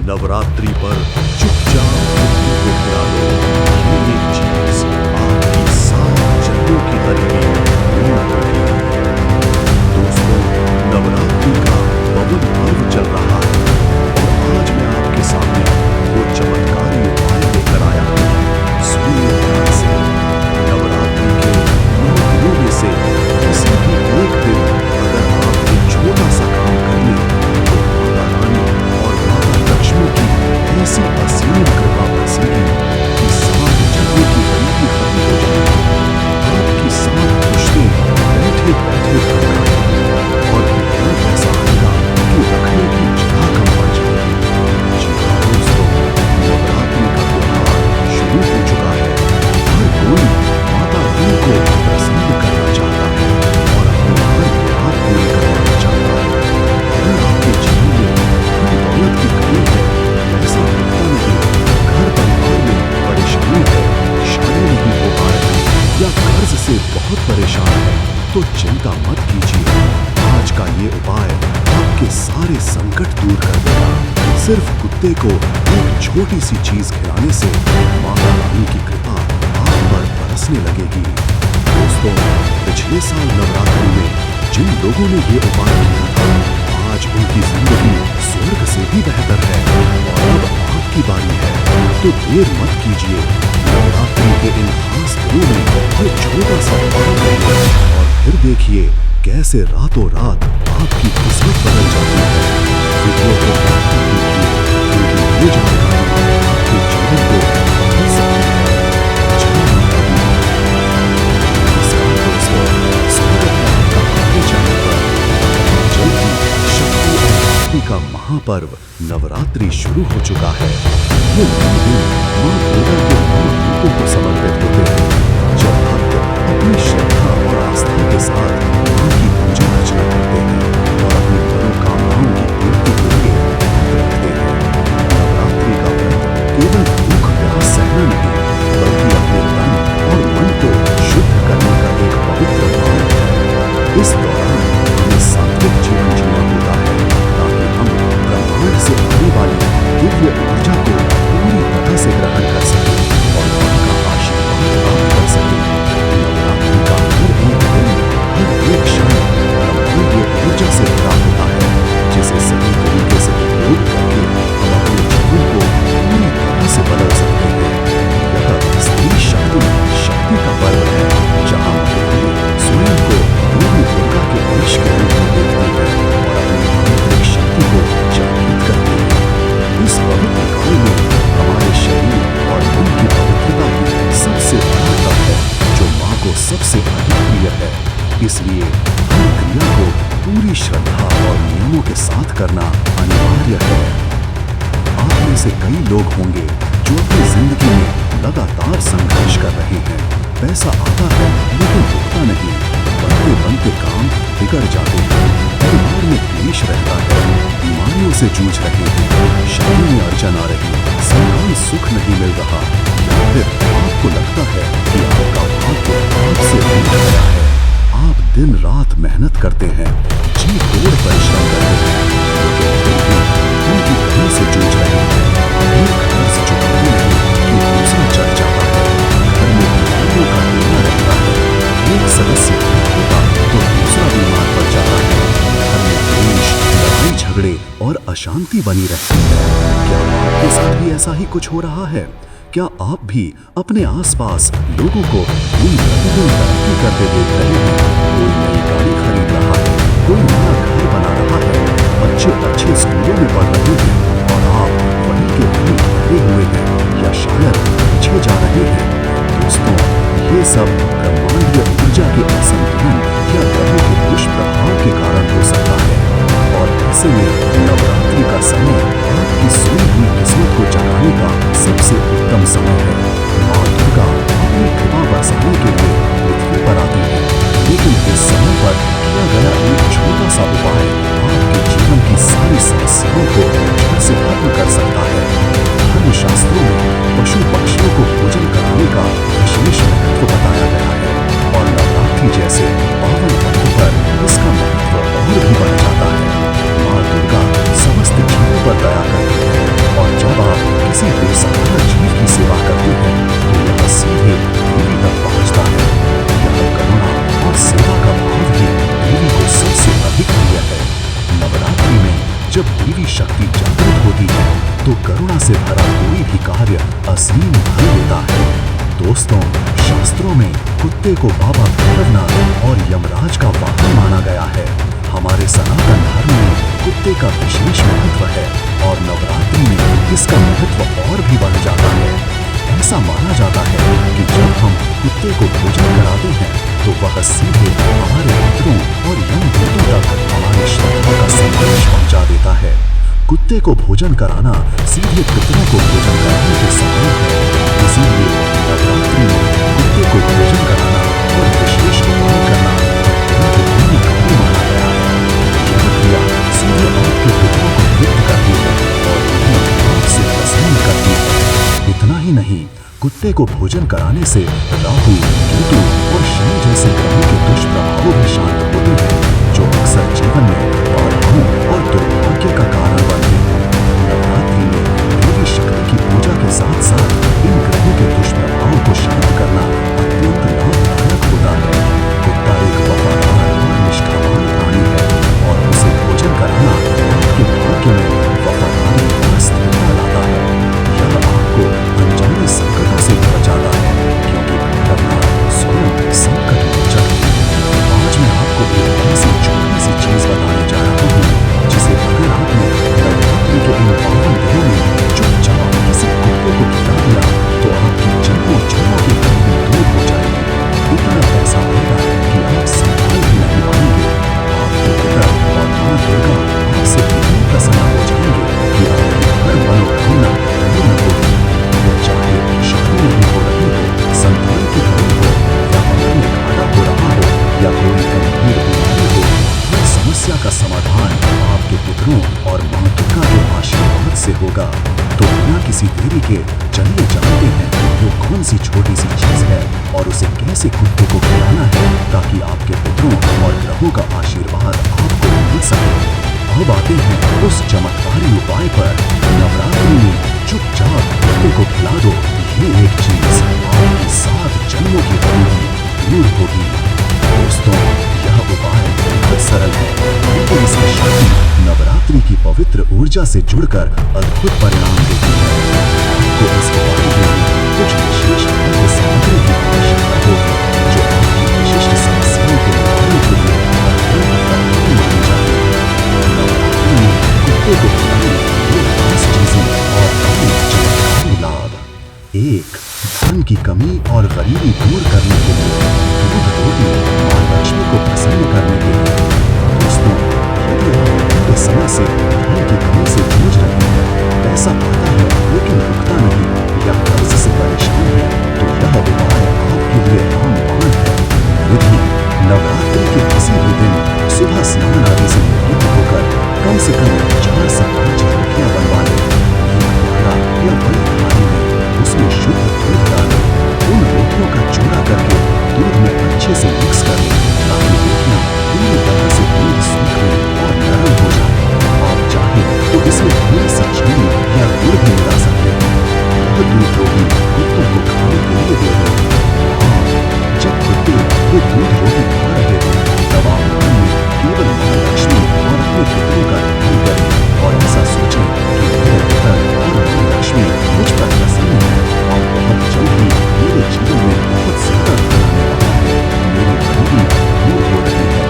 नवरात्रि पर चुपचाप बुद्धि को खिला लो। ये एक चीज आपकी 7 जन्मों की गरीबी दूर होगी। दोस्तों, नवरात्रि का पवन पर्व चल रहा है और आज मैं आपके सामने वो चमत्कारी उपाय लेकर आया हूँ। सुनिए ध्यान से। नवरात्रि के 9 दिनों में से किसी भी एक दिन अगर आप एक छोटा सा काम कर लें तो माता रानी और माता लक्ष्मी की ऐसी असीम कृपा बरसेगी कि 7 जन्मों की गरीबी खत्म हो जाएगी। आपकी 7 पुश्तें बैठे बैठे थक जाएंगी और इतना पैसा आएगा कि रखने की जगह कम पड़ जाएगी। जी हाँ दोस्तों, नवरात्रि का त्योहार शुरू हो चुका है। हर कोई माता रानी को प्रसन्न करना चाहता है और अपनी हर मुराद पूरी करवाना चाहता है। अगर आपके जीवन में धन दौलत की कमी है, पैसा मिलता नहीं, घर परिवार में परेशानी है, शादी नहीं हो पा रही या कर्ज से बहुत परेशान है, तो चिंता मत कीजिए। आज का ये उपाय आपके सारे संकट दूर कर देगा। सिर्फ कुत्ते को एक छोटी सी चीज खिलाने से माता रानी की कृपा आप पर बरसने लगेगी। दोस्तों, पिछले साल नवरात्रि में जिन लोगों ने ये उपाय किया था, आज उनकी जिंदगी स्वर्ग से भी बेहतर है और अब आपकी बारी है। तो देर मत कीजिए। नवरात्रि के इन खास दिनों में ये छोटा सा उपाय करिए और फिर देखिए कैसे रातों रात आपकी किस्मत बदल जाती है। वीडियो को देखिए क्योंकि ये जानकारी आपके जीवन को बदल सकती है। जय माता दी। नमस्कार दोस्तों, स्वागत है आपका हमारे चैनल पर। जल्द ही शक्ति और भक्ति का महापर्व नवरात्रि शुरू हो चुका है। ये 9 दिन मां दुर्गा के 9 रूपों को समर्पित होते हैं। जब भक्त अपनी श्रद्धा और आस्था के साथ मां की पूजा अर्चना करते हैं और अपनी मनोकामनाओं की पूर्ति के लिए व्रत रखते हैं। नवरात्रि का व्रत केवल भूख प्यास सहना नहीं, बल्कि अपने तन और मन को शुद्ध करने का एक पवित्र मार्ग है। इस दौरान हमें सात्विक जीवन जीना होता है ताकि हम ब्रह्मांड से आने वाली दिव्य ऊर्जा को पूरी तरह से ग्रहण कर सकें और मां का आशीर्वाद प्राप्त कर सकें। नवरात्रि का हर एक दिन, हर एक क्षण ब्रह्मांडीय ऊर्जा से भरा होता है, जिसे सही तरीके से उपयोग करके हम अपने जीवन को पूरी तरह से बदल सकते हैं। यह स्त्री शक्ति का पर्व है, जहाँ महिलाएं स्वयं को देवी दुर्गा के अंश के रूप में देखती है और अपनी आंतरिक शक्ति को जागृत करती है। इस पवित्र काल में हमारे शरीर और मन की पवित्रता ही सबसे बड़ा तत्व है, जो मां को सबसे अधिक प्रिय है। इसलिए हर क्रिया को पूरी श्रद्धा और नियमों के साथ करना अनिवार्य है। आप में से कई लोग होंगे जो अपनी जिंदगी में लगातार संघर्ष कर रहे हैं। पैसा आता है लेकिन रुकता नहीं, बनते बनते काम बिगड़ जाते हैं, परिवार में क्लेश रहता है, बीमारियों से जूझ रहे हैं, शादी में अड़चन आ रही, संतान सुख नहीं मिल रहा, या फिर आपको लगता है कि आपका भाग्य आपसे टूट गया है। आप दिन रात मेहनत करते हैं, जी तोड़ परिश्रम करते हैं, लेकिन फिर भी उनकी कमी से जूझ रहे हैं। एक कर्ज चुकाने नहीं कि दूसरा चढ़ जाता है, घर में बीमारियों का घेरा रहता है, एक सदस्य ठीक होता तो दूसरा बीमार पड़ जाता है, घर में क्लेश, लड़ाई झगड़े और अशांति बनी रहती है। क्या आपके साथ भी ऐसा ही कुछ हो रहा है? क्या आप भी अपने आसपास लोगों को दिन प्रतिदिन तरक्की करते देख रहे हैं? कोई नई गाड़ी खरीद रहा है, कोई नया घर बना रहा है, बच्चे अच्छे स्कूलों में पढ़ रहे हैं और आप वहीं के वहीं ठहरे हुए हैं या शायद पीछे जा रहे हैं। दोस्तों, ये सब ब्रह्मांडीय ऊर्जा के असंतुलन या ग्रहों के दुष्प्रभाव के कारण हो सकता है और ऐसे में नवरात्रि का समय आपकी सोई हुई किस्मत को जगाने का सबसे उत्तम समय है। मां दुर्गा अपनी कृपा बरसाने के लिए पृथ्वी पर आती है, लेकिन इस समय पर किया गया एक छोटा सा उपाय आपके जीवन की सारी समस्याओं को जड़ से खत्म कर सकता है। धर्मशास्त्रों में पशु पक्षियों को भोजन कराने का विशेष महत्व बताया गया है और नवरात्रि जैसे पावन पर्व पर इसका महत्व और भी बढ़ जाता है। मां दुर्गा समस्त जीवों पर दया करती होती है तो करुणा से भरा कोई भी कार्य असीम फल देता है। दोस्तों, शास्त्रों में कुत्ते को बाबा भैरवनाथ और यमराज का वाहन माना गया है। हमारे सनातन धर्म में कुत्ते का विशेष महत्व है और नवरात्रि में इसका महत्व और भी बढ़ जाता है। ऐसा माना जाता है कि जब हम कुत्ते को भोजन कराते हैं तो वह सीधे हमारे पितरों और यमदूतों तक हमारी श्रद्धा का संदेश पहुंचा देता है। कुत्ते को भोजन कराना सीधे पितरों को भोजन कराने के समान है। इसीलिए नवरात्रि में कुत्ते को भोजन कराना और विशेष उपाय करना अत्यंत पुण्य कार्य माना गया है। यह क्रिया सीधे आपके पितरों को तृप्त करती है और उन्हें आपसे प्रसन्न करती है। इतना ही नहीं, कुत्ते को भोजन कराने से राहु, केतु और शनि जैसे ग्रहों के दुष्प्रभाव भी शांत होते हैं, जो अक्सर जीवन में बाधाओं और दुर्भाग्य का कारण बनते हैं। नवरात्रि में देवी शक्ति की पूजा के साथ साथ इन ग्रहों के दुष्प्रभाव को शांत करना अत्यंत लाभदायक होता है। कुत्ता एक वफादार और निष्ठावान प्राणी है और उसे भोजन कराना आपके भाग्य में वफादारी और स्थिरता लाता है। यह आपको अनजाने संकटों से भी बचाता है, क्योंकि भैरवनाथ स्वयं संकट मोचक है। आज मैं आपको एक ऐसी छोटी सी चीज बताने जा रहा हूँ जिसे अगर आपने नवरात्रि के इन पावन दिनों में चुपचाप किसी कुत्ते को खिला दिया तो आपकी जन्मों जन्मों की गरीबी दूर हो जाएगी। इतना पैसा आएगा कि आप संभाल भी नहीं पाएंगे। आपके पिता और माँ दुर्गा आपसे इतने प्रसन्न हो जाएंगे कि आपकी हर मनोकामना पूर्ण होगी। वो चाहे शादी नहीं हो रही हो, संतान की कमी हो या अगर में घाटा हो रहा हो या कोई गंभीर बीमारी हो, हर समस्या का समाधान आपके पितरों और माँ दुर्गा के आशीर्वाद से होगा। तो बिना किसी देरी के चलिए जानते हैं वो कौन सी छोटी सी चीज है और उसे कैसे कुत्ते को खिलाना है ताकि आपके पितरों और ग्रहों का आशीर्वाद आपको मिल सके। अब आते हैं उस चमत्कारी उपाय पर। नवरात्रि में चुपचाप कुत्ते को खिला दो, ये एक चीज आपकी 7 जन्मों की गरीबी दूर होगी। दोस्तों, यह उपाय बहुत सरल है, लेकिन इसकी शक्ति नवरात्रि की पवित्र ऊर्जा से जुड़कर अद्भुत परिणाम देती है। आपको इस उपाय के लिए कुछ विशेष खाद्य सामग्री की आवश्यकता होगी, जो आपकी विशिष्ट समस्याओं के निवारण के लिए अत्यंत प्रभावी मानी जाती है। नवरात्रि में कुत्ते को खिलाने दो खास चीजें और पाएं चमत्कारी लाभ। 1. धन की कमी और गरीबी दूर करने के लिए दूध रोटी माँ लक्ष्मी को प्रसन्न करने के लिए। दोस्तों, यदि आप लंबे समय से धन की कमी से जूझ रहे हैं, पैसा आता है लेकिन रुकता नहीं या कर्ज से परेशान है, तो यह उपाय आपके लिए रामबाण है। विधि: नवरात्रि के किसी भी दिन सुबह स्नान आदि से निवृत्त होकर कम से कम 4 से 5 रोटियां बनवा लें। एक प्याला या बड़ी थाली में उसमें शुद्ध दूध डालें। उन रोटियों का चूरा करके दूध में अच्छे से मिक्स कर लें ताकि रोटियां पूरी तरह से दूध सूख लें और नरम हो जाए। आप चाहें तो इसमें थोड़ी सी चीनी या गुड़ भी मिला सकते हैं। यह दूध रोटी कुत्तों को खाने के लिए दे दें। हाँ, जब कुत्ते ये दूध रोटी खा रहे हो तब आप मन में केवल माँ लक्ष्मी और अपने पितरों का ध्यान करें और ऐसा सोचें कि मेरे पितर और माँ लक्ष्मी मुझ पर प्रसन्न है और बहुत जल्द ही मेरे जीवन में बहुत ज्यादा धन आने वाला है। मेरी गरीबी दूर हो रही है।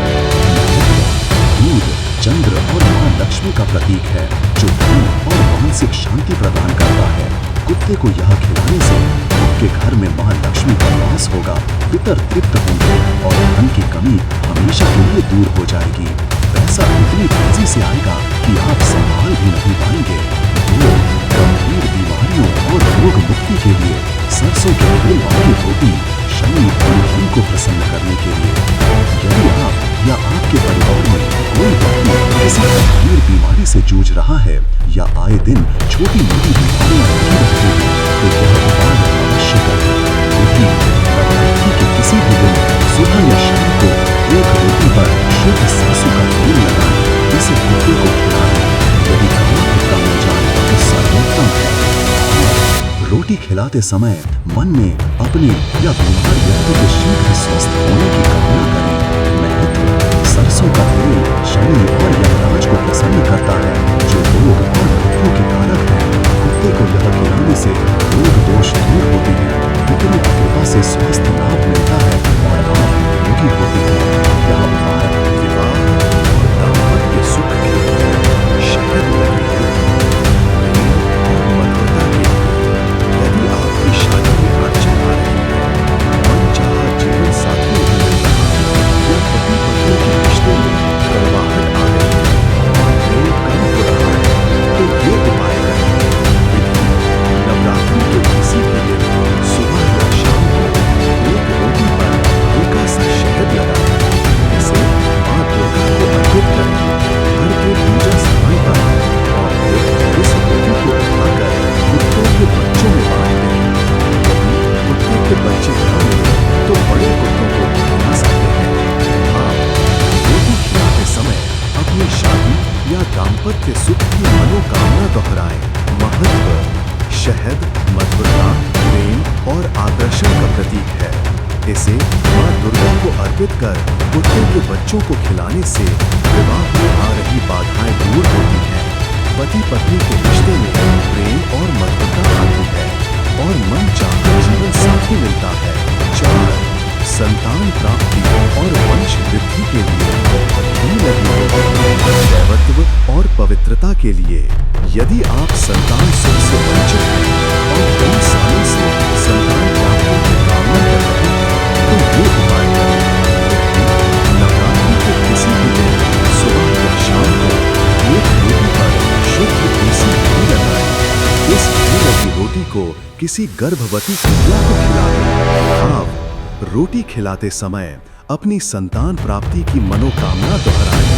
दूध चंद्र और माँ लक्ष्मी का प्रतीक है, जो धन और मानसिक शांति प्रदान करता है। कुत्ते को यह खिलाने से आपके घर में माँ लक्ष्मी का वास होगा, पितर तृप्त होंगे और धन की कमी हमेशा के लिए दूर हो जाएगी। पैसा इतनी तेजी से आएगा कि आप संभाल भी नहीं पाएंगे। तो गंभीर बीमारियों और रोग मुक्ति के लिए सरसों के तेल वाली रोटी शनि और धन को प्रसन्न करने के लिए। यदि आप या आपके परिवार में कोई व्यक्ति किसी गंभीर बीमारी से जूझ रहा है या आए दिन छोटी मोटी बीमारियां लगी रहती हैं, तो यह उपाय अवश्य करें। विधि: नवरात्रि के किसी भी दिन सुबह या शाम को एक रोटी पर शुद्ध सरसों का तेल लगाएं, इसे कुत्ते को खिलाएं। यदि काला कुत्ता मिल जाए तो सर्वोत्तम है। रोटी खिलाते समय मन में अपने या बीमार व्यक्ति के शीघ्र स्वस्थ होने की कामना करें। महत्व: सरसों का तेल शनि और यमराज को प्रसन्न करता है, जो रोग और मृत्यु की से रोग दोष दूर होते हैं, पितरों की कृपा से स्वास्थ्य लाभ मिलता है और आप निरोगी होते हैं। यह उपाय विवाह और दाम्पत्य सुख के लिए शहद लगी रोटी, प्रेम और मधुरता के लिए। यदि आपकी शादी में अड़चन आ रही है, मनचाहा जीवन साथी नहीं मिल रहा, या पति पत्नी के रिश्ते में कड़वाहट आ गई है और प्रेम कम हो रहा है, तो ये उपाय करें। विधि: नवरात्रि के किसी भी दिन सुबह या शाम को एक रोटी पर हल्का सा शहद लगाएं। इसे मां दुर्गा को अर्पित करें घर के पूजा स्थान पर, और फिर इस रोटी को उठाकर कुत्तों के बच्चों में बांट दें। यदि कुत्ते के बच्चे न मिले तो बड़े कुत्तों को खिला सकते हैं। आप रोटी खिलाते समय अपनी शादी या दाम्पत्य सुख की मनोकामना दोहराएं। महत्व: शहद मधुरता, प्रेम और आकर्षण का प्रतीक है। इसे मां दुर्गा को अर्पित कर कुत्ते के बच्चों को खिलाने से विवाह में आ रही बाधाएं दूर होती हैं, पति पत्नी के रिश्ते में प्रेम और मधुरता आती है और मनचाहा जीवन साथी मिलता है। 4. संतान प्राप्ति और वंश वृद्धि के लिए घी लगी रोटी। दैवत्व और पवित्रता के लिए: यदि आप संतान सुख से वंचित हैं और कई सालों से संतान प्राप्ति की कामना कर रहे हैं, तो ये उपाय करें। नवरात्रि के किसी भी दिन सुबह या शाम को एक रोटी पर शुद्ध देसी घी लगाएं। इस घी लगी रोटी को किसी गर्भवती कन्या को खिलाएं। भाव: रोटी खिलाते समय अपनी संतान प्राप्ति की मनोकामना दोहराएं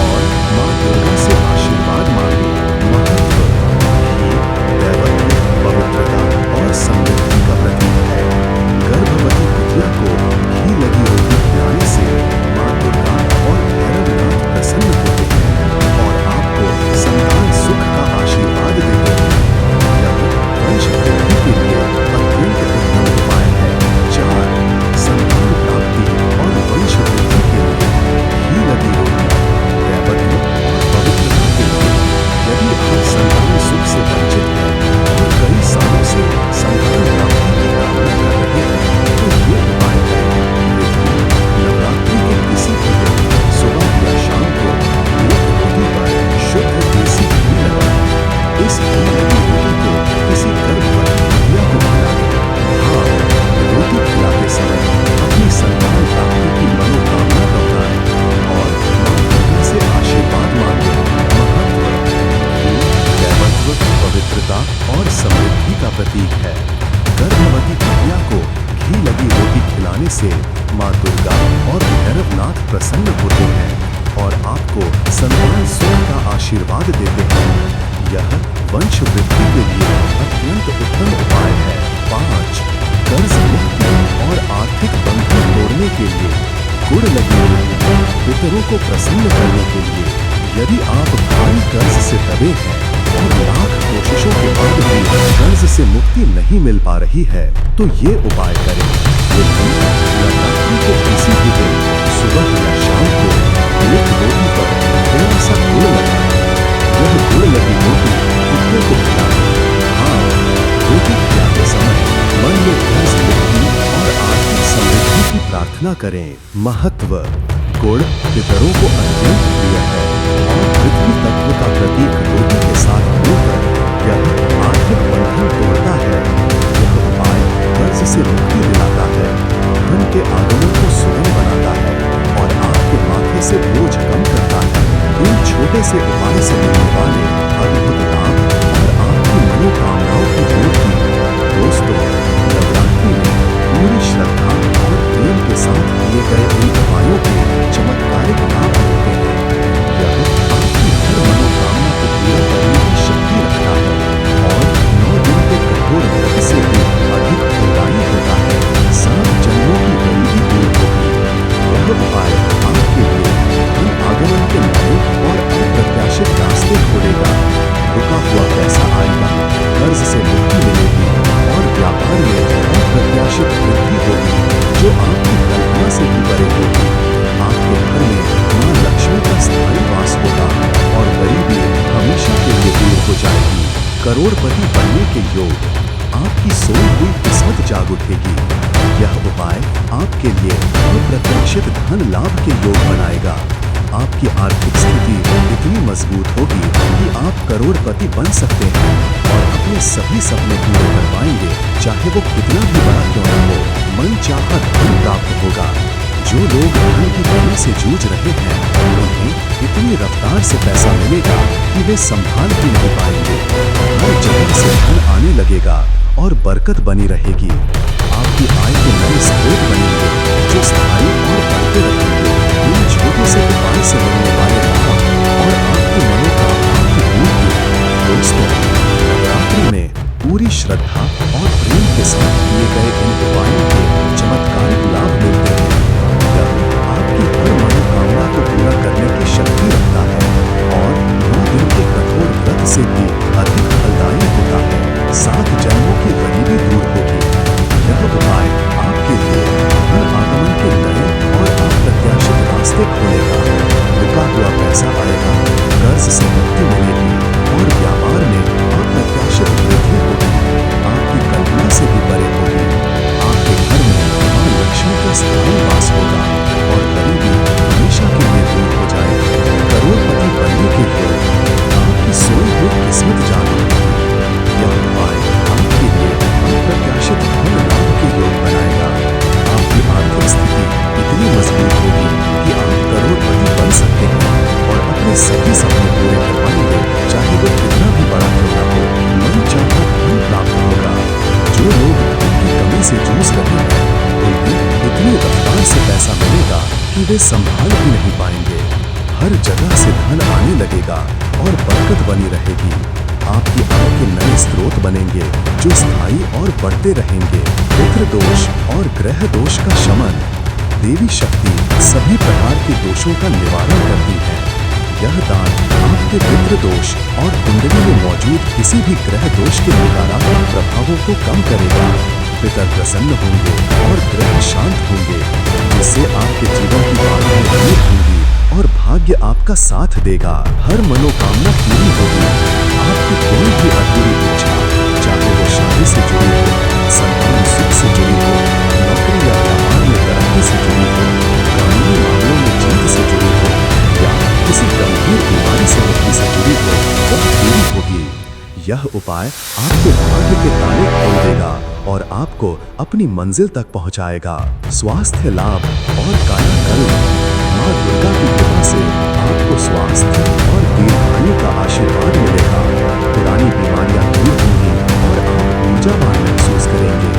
और मां दुर्गा से आशीर्वाद मांगें। महत्व: घी दैवत्व, पवित्रता और समृद्धि का प्रतीक है। गर्भवती कुटिया को घी लगी रोटी खिलाने से मां दुर्गा और भैरवनाथ प्रसन्न होते हैं और आपको संतान सुख का आशीर्वाद देते हैं। यह वंश वृद्धि के लिए अत्यंत उत्तम उपाय है। 4. संतान प्राप्ति और वंश वृद्धि के लिए घी लगी रोटी। दैवत्व और पवित्रता के लिए: यदि आप संतान सुख से वंचित हैं और कई सालों से संतान प्राप्ति की कामना कर रहे हैं, तो ये उपाय करें। विधि: नवरात्रि के किसी भी दिन सुबह या शाम को एक रोटी पर शुद्ध देसी घी लगाएं। इस घी लगी रोटी को किसी गर्भवती कन्या को खिलाएं। हाँ, रोटी खिलाते समय अपनी संतान प्राप्ति की मनोकामना दोहराएं और मां दुर्गा से आशीर्वाद मांगें। महत्व: घी दैवत्व, पवित्रता और समृद्धि का प्रतीक है। गर्भवती कन्या को घी लगी रोटी खिलाने से मां दुर्गा और भैरवनाथ प्रसन्न होते हैं और आपको संतान सुख का आशीर्वाद देते हैं। यह वंश वृद्धि के लिए अत्यंत उत्तम उपाय है। 5. कर्ज मुक्ति और आर्थिक बंधन तोड़ने के लिए गुड़ लगी रोटी। पितरों को प्रसन्न करने के लिए: यदि आप भारी कर्ज से दबे हैं और लाख कोशिशों के बाद भी कर्ज से मुक्ति नहीं मिल पा रही है, तो ये उपाय करें। यदि नवरात्रि के किसी भी दिन सुबह या शाम को एक रोटी पर थोड़ा सा गुड़ लगाएं। यह गुड़ लगी रोटी कुत्ते को खिलाएं। हाँ, रोटी खिलाते समय मन में कर्ज मुक्ति और आर्थिक समृद्धि की प्रार्थना करें। महत्व: गुड़ पितरों को अत्यंत प्रिय है और पृथ्वी तत्व का प्रतीक रोटी के साथ मिलकर यह आर्थिक बंधन तोड़ता है। यह उपाय कर्ज से मुक्ति दिलाता है, धन के आगमन को सुगम बनाता है और आपके माथे से बोझ कम करता है। इन छोटे से उपाय से मिलने वाले अद्भुत लाभ और आपकी मनोकामनाओं की पूर्ति। दोस्तों, नवरात्रि में पूरी श्रद्धा और प्रेम के साथ किए गए इन उपायों के चमत्कारिक लाभ होते हैं। यह आपकी हर मनोकामना को पूरा करने की शक्ति रखता है और 9 दिन के कठोर व्रत से भी अधिक फलदायी होता है। 7 जन्मों की गरीबी दूर होगी। यह उपाय आपके लिए धन आगमन के नए और अप्रत्याशित रास्ते खोलेगा। रुका हुआ पैसा आएगा, कर्ज से मुक्ति मिलेगी और व्यापार में अप्रत्याशित वृद्धि होगी जो आपकी कल्पना से भी परे होगी। आपके घर में मां लक्ष्मी का स्थायी वास होगा और गरीबी हमेशा के लिए दूर हो जाएगी। करोड़पति बनने के योग। आपकी सोई हुई किस्मत जाग उठेगी। यह उपाय आपके लिए अप्रत्याशित धन लाभ के योग बनाएगा। आपकी आर्थिक स्थिति इतनी मजबूत होगी कि आप करोड़पति बन सकते हैं और अपने सभी सपने पूरे कर पाएंगे, चाहे वो कितना भी बड़ा क्यों न हो। मन चाहा धन प्राप्त होगा। जो लोग धन की कमी से जूझ रहे हैं, उन्हें इतनी रफ्तार से पैसा मिलेगा कि वे संभाल भी नहीं पाएंगे। हर जगह से धन आने लगेगा और बरकत बनी रहेगी। आपकी आय के नए स्रोत बनेंगे जो स्थायी और बढ़ते रहेंगे। इन छोटे से उपाय से मिलने वाले लाभ और आपकी मनोकामना की पूर्ति। दोस्तों, नवरात्रि में पूरी श्रद्धा और प्रेम के साथ किए गए इन उपायों के चमत्कारिक लाभ मिलते हैं। यह आपकी हर मनोकामना को पूरा करने की शक्ति रखता है और 9 दिन के कठोर व्रत से भी अधिक फलदायी होता है। 7 जन्मों की गरीबी दूर होगी। यह उपाय आपके लिए धन आगमन के नए और अप्रत्याशित रास्ते खोलेगा। रुका हुआ पैसा आएगा, कर्ज से मुक्ति मिलेगी और व्यापार में अप्रत्याशित वृद्धि होगी। आपकी कल्पना से भी परे होगी। आपके घर में मां लक्ष्मी का स्थायी वास होगा और गरीबी हमेशा के लिए दूर हो जाएगी। करोड़पति बनने के लिए आपकी सोई हुई किस्मत जाग उठेगी। यह उपाय आपके लिए अप्रत्याशित धन लाभ के योग बनाएगा। आपकी आर्थिक स्थिति इतनी मजबूत होगी कि आप करोड़पति बन सकते हैं और अपने सभी सपने पूरे कर पाएंगे, चाहे वो कितना भी बड़ा क्यों न हो। मन चाहा धन प्राप्त होगा। जो लोग धन की कमी से जूझ रहे हैं, उन्हें इतनी रफ्तार से पैसा मिलेगा कि वे संभाल भी नहीं पाएंगे। हर जगह से धन आने लगेगा और बरकत बनी रहेगी। आपकी आय के नए स्रोत बनेंगे जो स्थायी और बढ़ते रहेंगे। पितृ दोष और ग्रह दोष का शमन। देवी शक्ति सभी प्रकार के दोषों का निवारण करती है। यह दान आपके पितृ दोष और कुंडली में मौजूद किसी भी ग्रह दोष के नकारात्मक प्रभावों को कम करेगा। पितर प्रसन्न होंगे और ग्रह शांत होंगे, जिससे आपके जीवन की बाधाएं दूर होंगी और भाग्य आपका साथ देगा। हर मनोकामना पूरी होगी। आपकी कोई भी अधूरी इच्छा, चाहे वो शादी से जुड़ी हो, संतान सुख से जुड़ी हो, नौकरी या व्यापार में तरक्की से जुड़ी हो, कानूनी मामलों में जीत से जुड़ी हो या किसी गंभीर बीमारी से मुक्ति से जुड़ी हो, वह पूरी होगी। यह उपाय आपके भाग्य के ताले खोल देगा और आपको अपनी मंजिल तक पहुंचाएगा। स्वास्थ्य लाभ और कायाकल्प। मां दुर्गा की कृपा से आपको स्वास्थ्य और दीर्घायु का आशीर्वाद मिलेगा। पुरानी बीमारियां दूर होंगी और आप ऊर्जावान महसूस करेंगे।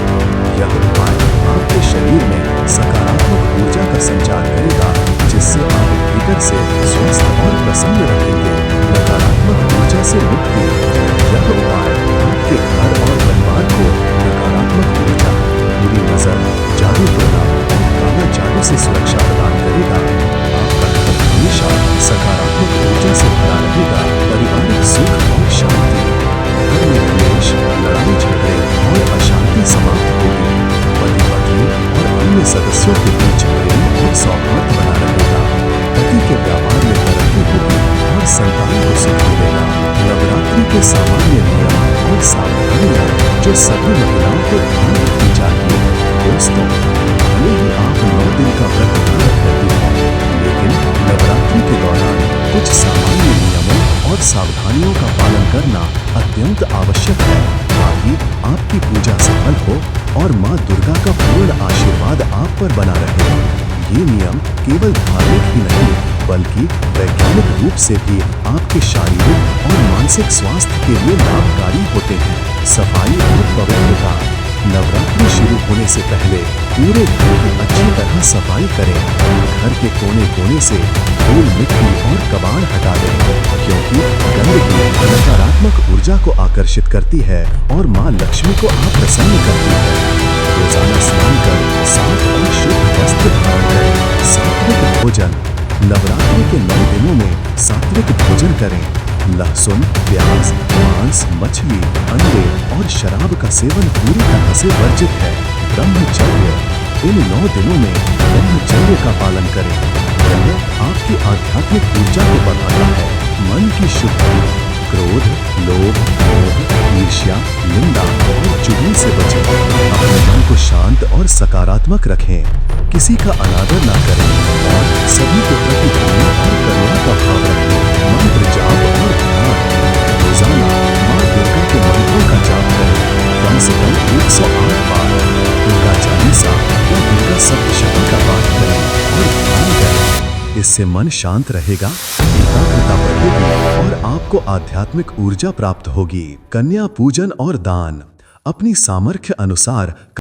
यह उपाय आपके शरीर में सकारात्मक ऊर्जा का संचार करेगा, जिससे आप भीतर से स्वस्थ और प्रसन्न रहेंगे। नकारात्मक ऊर्जा से मुक्ति। यह उपाय आपके घर और परिवार को नकारात्मक ऊर्जा, बुरी नजर, जादू टोना और काला जादू से सुरक्षा प्रदान करेगा। आपका घर हमेशा सकारात्मक ऊर्जा से भरा रहेगा। पारिवारिक सुख और शांति। घर में क्लेश, लड़ाई झगड़े और अशांति समाप्त होगी। पति पत्नी और अन्य सदस्यों के बीच प्रेम और सौहार्द बना रहेगा। पति के व्यापार में तरक्की होगी और संतान को सुख मिलेगा। नवरात्रि के सामान्य नियम और सावधानियां जो सभी महिलाओं को ध्यान रखनी चाहिए। दोस्तों, भले ही आप 9 दिन का व्रत न रख रही हों, लेकिन नवरात्रि के दौरान कुछ सामान्य नियमों और सावधानियों का पालन करना अत्यंत आवश्यक है, ताकि आपकी पूजा सफल हो और मां दुर्गा का पूर्ण आशीर्वाद आप पर बना रहे। ये नियम केवल धार्मिक ही नहीं, बल्कि वैज्ञानिक रूप से भी आपके शारीरिक और मानसिक स्वास्थ्य के लिए लाभकारी होते हैं। सफाई और पवित्रता। नवरात्रि शुरू होने से पहले पूरे घर की अच्छी तरह सफाई करें। घर के कोने कोने से धूल, मिट्टी और कबाड़ हटा दें, क्योंकि गंदगी नकारात्मक ऊर्जा को आकर्षित करती है और मां लक्ष्मी को अप्रसन्न करती है। रोजाना स्नान कर साफ और शुद्ध वस्त्र धारण करें। सात्विक भोजन। नवरात्रि के 9 दिनों में सात्विक भोजन करें। लहसुन, प्याज, मांस, मछली, अंडे और शराब का सेवन पूरी तरह से वर्जित है। ब्रह्मचर्य। इन 9 दिनों में ब्रह्मचर्य का पालन करें। यह आपकी आध्यात्मिक ऊर्जा को बढ़ाता है। मन की शुद्धि। क्रोध, लोभ, मोह, ईर्ष्या, निंदा और चुगली से बचें। अपने मन को शांत और सकारात्मक रखें। किसी का अनादर ना करें और सभी के प्रति दया और करुणा का भाव रखें। मंत्र जाप और ध्यान। रोजाना माँ दुर्गा के मंत्रों का जाप करें, कम से कम 108 बार। दुर्गा चालीसा या दुर्गा सप्तशती का पाठ करें और ध्यान करें। इससे मन शांत रहेगा, एकाग्रता बढ़ेगी और आपको आध्यात्मिक ऊर्जा प्राप्त होगी। कन्या पूजन और दान। अपनी सामर्थ्य अनुसार